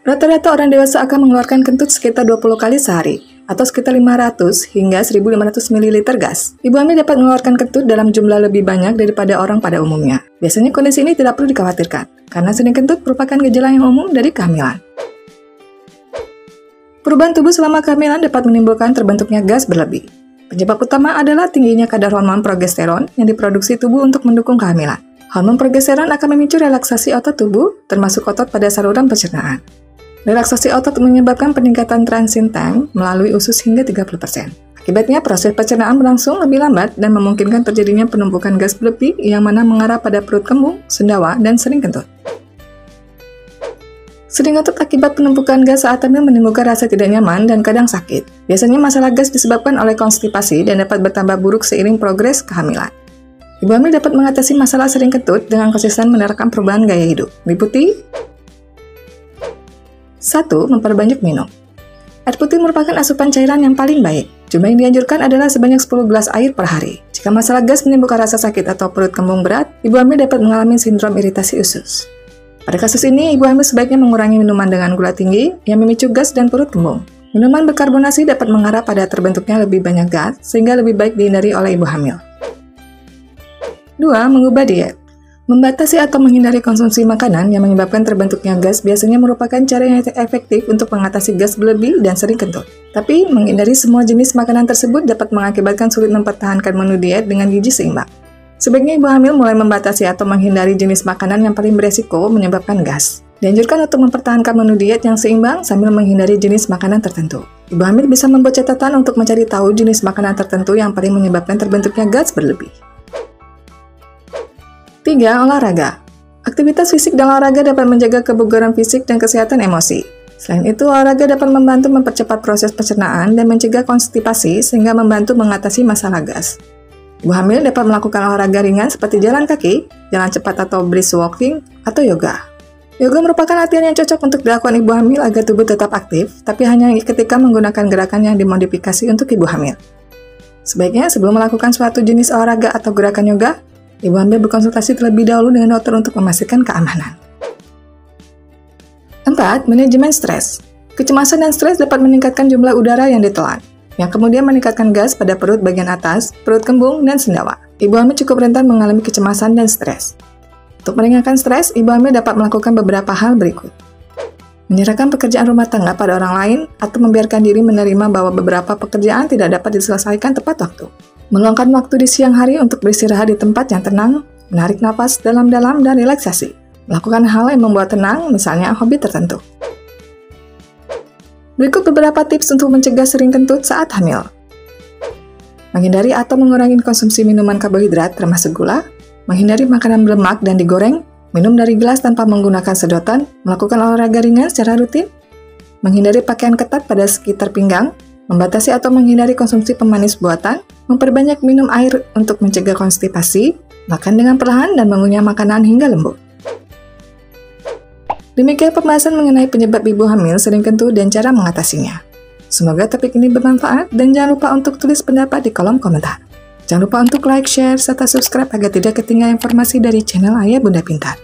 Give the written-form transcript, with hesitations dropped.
Rata-rata orang dewasa akan mengeluarkan kentut sekitar 20 kali sehari, atau sekitar 500 hingga 1.500 ml gas. Ibu hamil dapat mengeluarkan kentut dalam jumlah lebih banyak daripada orang pada umumnya. Biasanya kondisi ini tidak perlu dikhawatirkan, karena sering kentut merupakan gejala yang umum dari kehamilan. Perubahan tubuh selama kehamilan dapat menimbulkan terbentuknya gas berlebih. Penyebab utama adalah tingginya kadar hormon progesteron yang diproduksi tubuh untuk mendukung kehamilan. Hormon progesteron akan memicu relaksasi otot tubuh, termasuk otot pada saluran pencernaan. Relaksasi otot menyebabkan peningkatan transit time melalui usus hingga 30%. Akibatnya, proses pencernaan berlangsung lebih lambat dan memungkinkan terjadinya penumpukan gas berlebih yang mana mengarah pada perut kembung, sendawa, dan sering kentut. Sering kentut akibat penumpukan gas saat hamil menimbulkan rasa tidak nyaman dan kadang sakit. Biasanya masalah gas disebabkan oleh konstipasi dan dapat bertambah buruk seiring progres kehamilan. Ibu hamil dapat mengatasi masalah sering kentut dengan konsisten menerapkan perubahan gaya hidup. Meliputi 1. Memperbanyak minum. Air putih merupakan asupan cairan yang paling baik. Jumlah yang dianjurkan adalah sebanyak 10 gelas air per hari. Jika masalah gas menimbulkan rasa sakit atau perut kembung berat, ibu hamil dapat mengalami sindrom iritasi usus. Pada kasus ini, ibu hamil sebaiknya mengurangi minuman dengan gula tinggi yang memicu gas dan perut kembung. Minuman berkarbonasi dapat mengarah pada terbentuknya lebih banyak gas, sehingga lebih baik dihindari oleh ibu hamil. 2. Mengubah diet. Membatasi atau menghindari konsumsi makanan yang menyebabkan terbentuknya gas biasanya merupakan cara yang efektif untuk mengatasi gas berlebih dan sering kentut. Tapi, menghindari semua jenis makanan tersebut dapat mengakibatkan sulit mempertahankan menu diet dengan gizi seimbang. Sebaiknya ibu hamil mulai membatasi atau menghindari jenis makanan yang paling beresiko menyebabkan gas. Dianjurkan untuk mempertahankan menu diet yang seimbang sambil menghindari jenis makanan tertentu. Ibu hamil bisa membuat catatan untuk mencari tahu jenis makanan tertentu yang paling menyebabkan terbentuknya gas berlebih. 3. Olahraga. Aktivitas fisik dan olahraga dapat menjaga kebugaran fisik dan kesehatan emosi. Selain itu, olahraga dapat membantu mempercepat proses pencernaan dan mencegah konstipasi sehingga membantu mengatasi masalah gas. Ibu hamil dapat melakukan olahraga ringan seperti jalan kaki, jalan cepat atau brisk walking, atau yoga. Yoga merupakan latihan yang cocok untuk dilakukan ibu hamil agar tubuh tetap aktif, tapi hanya ketika menggunakan gerakan yang dimodifikasi untuk ibu hamil. Sebaiknya sebelum melakukan suatu jenis olahraga atau gerakan yoga, ibu hamil berkonsultasi terlebih dahulu dengan dokter untuk memastikan keamanan. 4. Manajemen stres. Kecemasan dan stres dapat meningkatkan jumlah udara yang ditelan, yang kemudian meningkatkan gas pada perut bagian atas, perut kembung, dan sendawa. Ibu hamil cukup rentan mengalami kecemasan dan stres. Untuk meringankan stres, ibu hamil dapat melakukan beberapa hal berikut. Menyerahkan pekerjaan rumah tangga pada orang lain atau membiarkan diri menerima bahwa beberapa pekerjaan tidak dapat diselesaikan tepat waktu. Meluangkan waktu di siang hari untuk beristirahat di tempat yang tenang, menarik nafas dalam-dalam dan relaksasi. Melakukan hal yang membuat tenang, misalnya hobi tertentu. Berikut beberapa tips untuk mencegah sering kentut saat hamil. Menghindari atau mengurangi konsumsi minuman karbohidrat termasuk gula, menghindari makanan berlemak dan digoreng, minum dari gelas tanpa menggunakan sedotan, melakukan olahraga ringan secara rutin, menghindari pakaian ketat pada sekitar pinggang, membatasi atau menghindari konsumsi pemanis buatan, memperbanyak minum air untuk mencegah konstipasi, makan dengan perlahan dan mengunyah makanan hingga lembut. Demikian pembahasan mengenai penyebab ibu hamil sering kentut dan cara mengatasinya. Semoga topik ini bermanfaat dan jangan lupa untuk tulis pendapat di kolom komentar. Jangan lupa untuk like, share, serta subscribe agar tidak ketinggalan informasi dari channel Ayah Bunda Pintar.